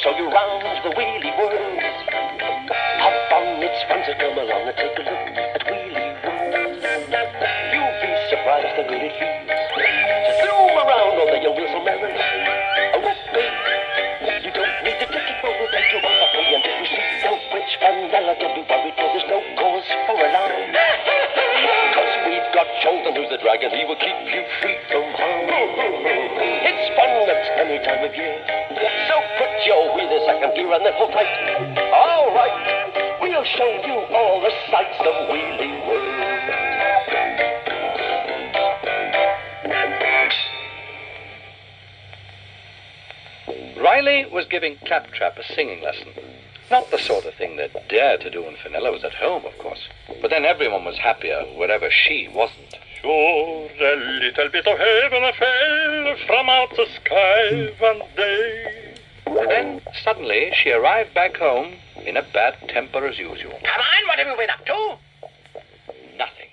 show you round the wheelie world. Hop on its fun, so come along and take a look at Wheelie World. You'll be surprised how good it feels to zoom around on the young wheels so merrily. Oh, baby, you don't need a ticket, but we'll take you on for free. And if you see no rich Vanilla, don't be worried, for there's no cause for alarm. Cause we've got Cholton, who's the dragon, he will keep you free from harm. It's fun at any time of year, so put your wheel in second gear and then hold tight. All right, we'll show you all the sights of Wheelie World. Riley was giving Claptrap a singing lesson. Not the sort of thing that Dare to do when Fenella was at home, of course. But then everyone was happier wherever she wasn't. Sure, a little bit of heaven fell from out the sky one day. And then, suddenly, she arrived back home in a bad temper as usual. Come on, what have you been up to? Nothing.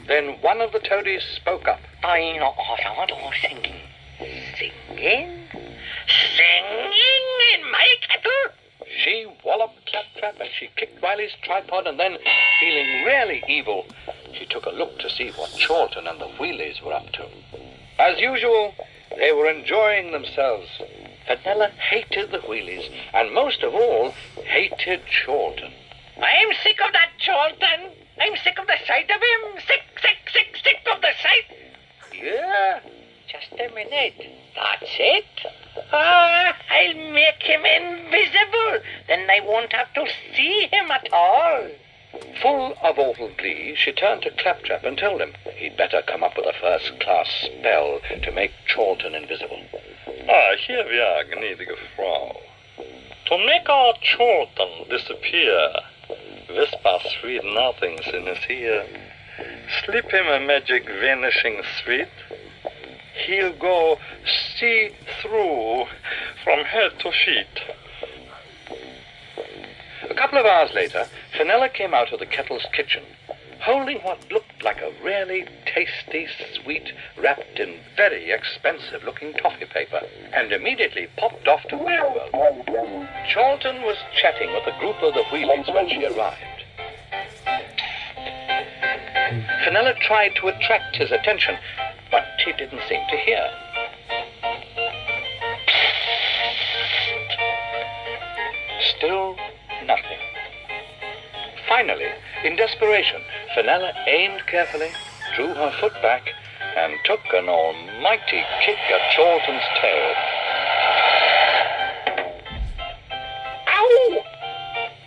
Then one of the toadies spoke up. I know all singing. Singing? Singing in my kettle? She walloped Claptrap and she kicked Riley's tripod, and then, feeling really evil, she took a look to see what Cholton and the Wheelies were up to. As usual, they were enjoying themselves. Fenella hated the Wheelies, and most of all, hated Cholton. I'm sick of that Cholton. I'm sick of the sight of him. Sick of the sight. Yeah? Just a minute. That's it. I'll make him invisible. Then I won't have to see him at all. Full of awful glee, she turned to Claptrap and told him he'd better come up with a first-class spell to make Cholton invisible. Here we are, gnädige Frau. To make our Cholton disappear, whisper sweet nothings in his ear. Slip him a magic vanishing sweet. He'll go see-through from head to feet. A couple of hours later, Fenella came out of the kettle's kitchen, holding what looked like a really tasty sweet wrapped in very expensive-looking toffee paper, and immediately popped off to Wheelie World. Cholton was chatting with a group of the Wheelies when she arrived. Fenella tried to attract his attention, but he didn't seem to hear. Still nothing. Finally, in desperation, Fenella aimed carefully, drew her foot back, and took an almighty kick at Cholton's tail. Ow!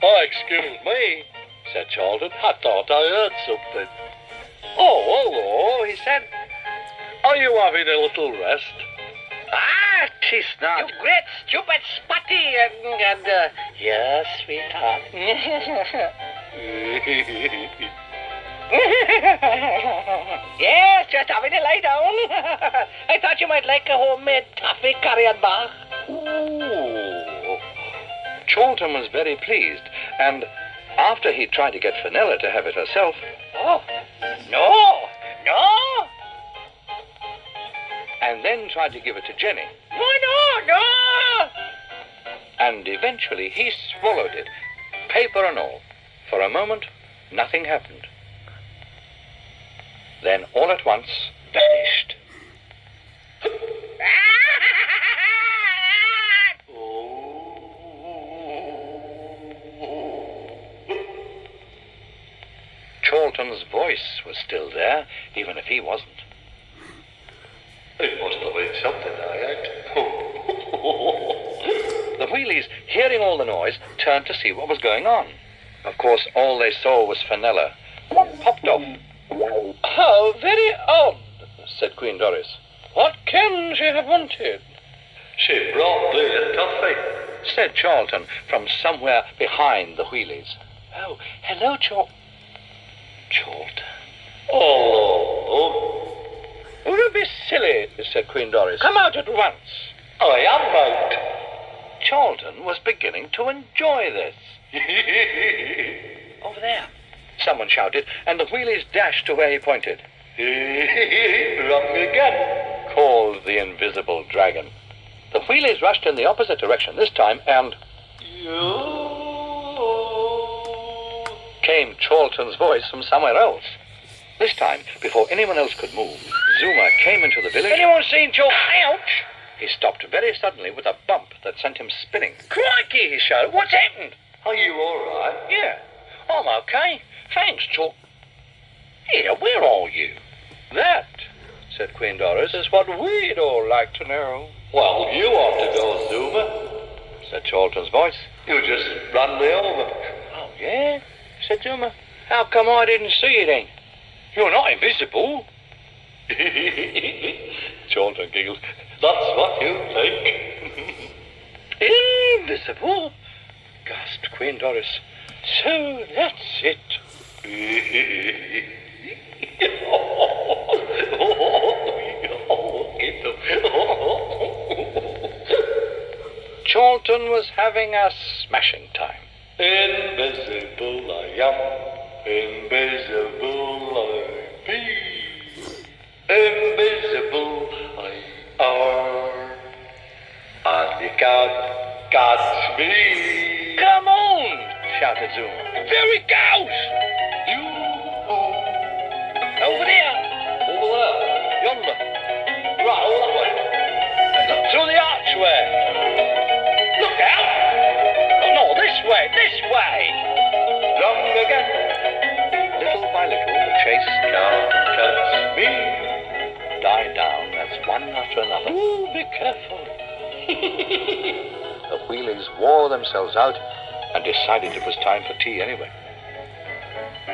Oh, excuse me, said Cholton. I thought I heard something. Oh, hello, he said. Are you having a little rest? She's not. You great stupid spotty and yes, sweetheart. Yes, just having a lie down. I thought you might like a homemade toffee curry bar. Ooh. Cholton was very pleased, and after he tried to get Fenella to have it herself... Oh, no! And then tried to give it to Jenny. No! And eventually he swallowed it, paper and all. For a moment, nothing happened. Then all at once, vanished. Cholton's voice was still there, even if he wasn't. It must have been something I ate. The Wheelies, hearing all the noise, turned to see what was going on. Of course, all they saw was Fenella. Popped off. How very odd, said Queen Doris. What can she have wanted? She brought me a toffee, said Cholton from somewhere behind the Wheelies. Oh, hello, Cholton. Oh. Don't be silly, said Queen Doris. Come out at once. I am out. Cholton was beginning to enjoy this. Over there, someone shouted, and the Wheelies dashed to where he pointed. Wrong again, called the invisible dragon. The wheelies rushed in the opposite direction this time, and came Charlton's voice from somewhere else. This time, before anyone else could move, Zuma came into the village. Anyone seen Charlton? Ouch! He stopped very suddenly with a bump that sent him spinning. Crikey, he shouted. What's happened? Are you all right? Yeah, I'm okay. Thanks, Chalk. Here, where are you? That, said Queen Doris, is what we'd all like to know. Well, you ought to go, Zuma, said Charlton's voice. You just run me over. Oh, yeah? Said Zuma. How come I didn't see you then? You're not invisible. Charlton giggled. That's what you think. Invisible? Gasped Queen Doris. So that's it. Charlton was having a smashing time. Invisible I am, invisible I be, invisible I are, and you can't catch me. Come on, shouted Zuma. There it goes. You Over there. over there, Yonder. right, all that way. And look through the archway. Look out. Oh, no, this way. Wrong again. Little by little, the chase Can't catch me. died down as one after another. Ooh, be careful. The wheelies wore themselves out and decided it was time for tea anyway.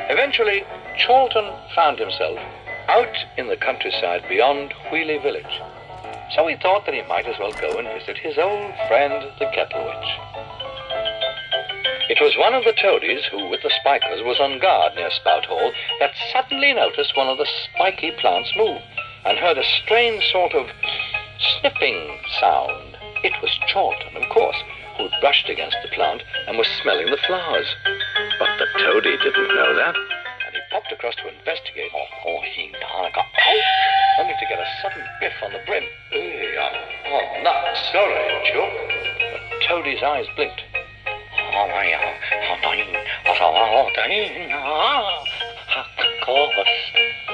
Eventually, Charlton found himself out in the countryside beyond Wheelie village. So he thought that he might as well go and visit his old friend, the Kettle Witch. It was one of the toadies who, with the spikers, was on guard near Spout Hall that suddenly noticed one of the spiky plants move and heard a strange sort of sniffing sound. It was Charlton, of course, who had brushed against the plant and was smelling the flowers. But the toady didn't know that, and he popped across to investigate. He got only to get a sudden biff on the brim. Hey, I'm not sorry, Chuck. But Toady's eyes blinked. Of course.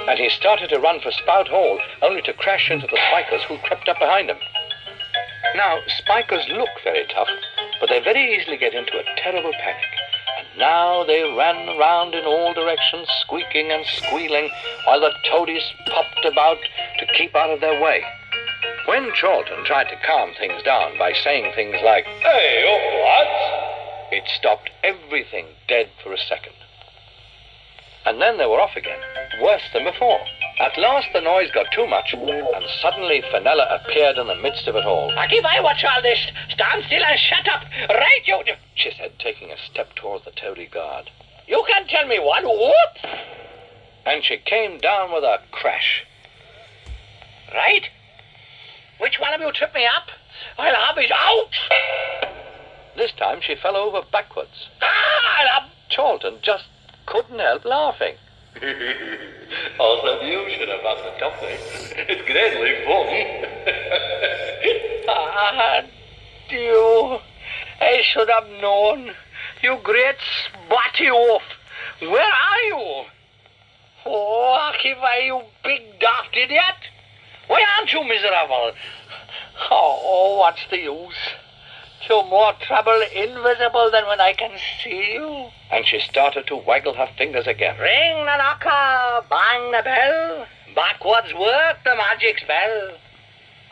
And he started to run for Spout Hall, only to crash into the spikers who crept up behind him. Now, spikers look very tough, but they very easily get into a terrible panic. And now they ran around in all directions, squeaking and squealing, while the toadies popped about to keep out of their way. When Charlton tried to calm things down by saying things like, Hey, up, lads. it stopped everything dead for a second. And then they were off again, worse than before. At last the noise got too much, and suddenly Fenella appeared in the midst of it all. I give I watch all this. Stand still and shut up. Right, you. She said, taking a step toward the toady guard. You can't tell me what. Whoop. And she came down with a crash. Right? Which one of you tripped me up? I'll have his out. This time she fell over backwards. I'll have... Charlton just couldn't help laughing. I said you should have had the topic. It's greatly fun. You. I should have known. You great spotty wolf. Where are you? Oh, Akiva, you big daft idiot. Why aren't you miserable? Oh, what's the use? You're more trouble invisible than when I can see you. And she started to waggle her fingers again. Ring the knocker, bang the bell. Backwards work the magic spell.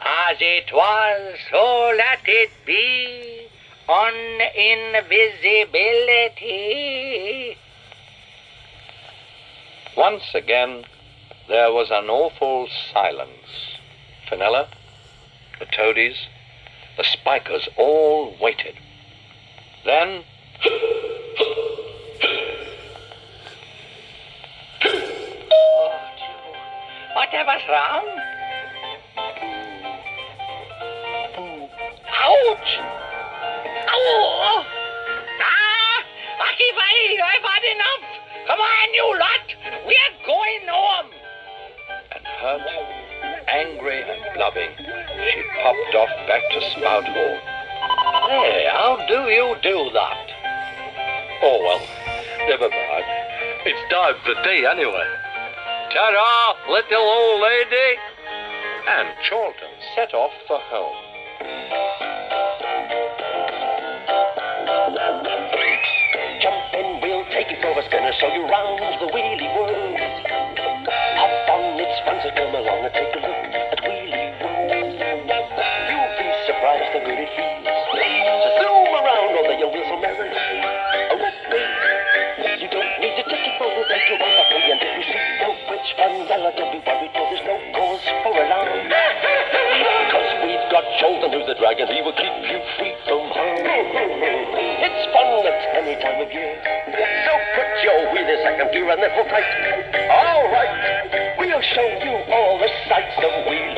As it was, so let it be. On invisibility. Once again, there was an awful silence. Fenella, the toadies, the spikers all waited. Then... Whatever's wrong? Ouch! Ow! Akiva, I've had enough! Come on, you lot! We're going home! and hurt, angry and blubbing, she popped off back to Spout Hole. Hey, how do you do that? Oh, well, never mind. It's time for tea anyway. Ta-ra, little old lady. And Chorlton set off for home. Jump in, we'll take you for a spin, show you round the wheelie world. Hop on, it's fun, so come along and take a look at Wheelie World. You'll be surprised how good it feels. So zoom around, although your wheels are merry. Oh, with me, you don't need to take it over, take you on the free. And if you see no bridge vanilla, don't be worried, for there's no cause for alarm. Cause we've got Chorlton, who's the dragon, he will keep you free from harm. It's fun at any time of year. So put your wheel in second gear and then pull tight. All right, we'll show you all the sights of Wheelie